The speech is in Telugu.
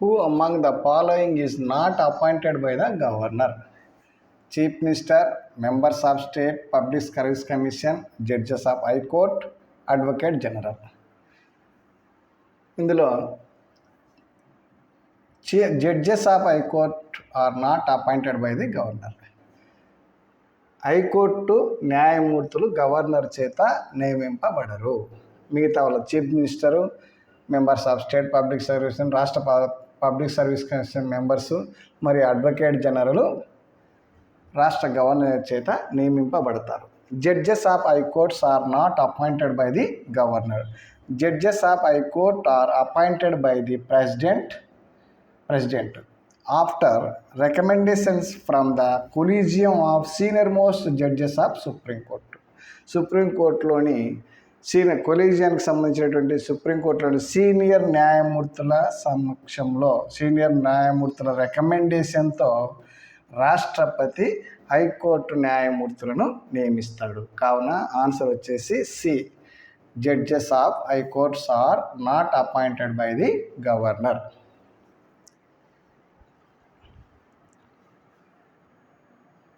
Who among the following is not appointed by the governor? Chief minister, members of state, public service commission, judges of high court, advocate general. ఇందులో judges of high court are not appointed by the governor. High court న్యాయమూర్తులు గవర్నర్ చేత నియమింపబడరు. మిగతా వాళ్ళు chief minister, members of state public service, రాష్ట్ర పబ్లిక్ సర్వీస్ కమిషన్ మెంబర్సు మరియు అడ్వకేట్ జనరల్ రాష్ట్ర గవర్నర్ చేత నియమింపబడతారు. Judges of high courts are not appointed by the governor. Judges of high court are appointed by the president after recommendations from the collegium of senior most judges of supreme court. సుప్రీంకోర్టులోని కొలీజియానికి సంబంధించినటువంటి సుప్రీంకోర్టులోని సీనియర్ న్యాయమూర్తుల సమక్షంలో, సీనియర్ న్యాయమూర్తుల రికమెండేషన్తో రాష్ట్రపతి హైకోర్టు న్యాయమూర్తులను నియమిస్తాడు. కావున ఆన్సర్ వచ్చేసి C. Judges of high courts are not appointed by the governor.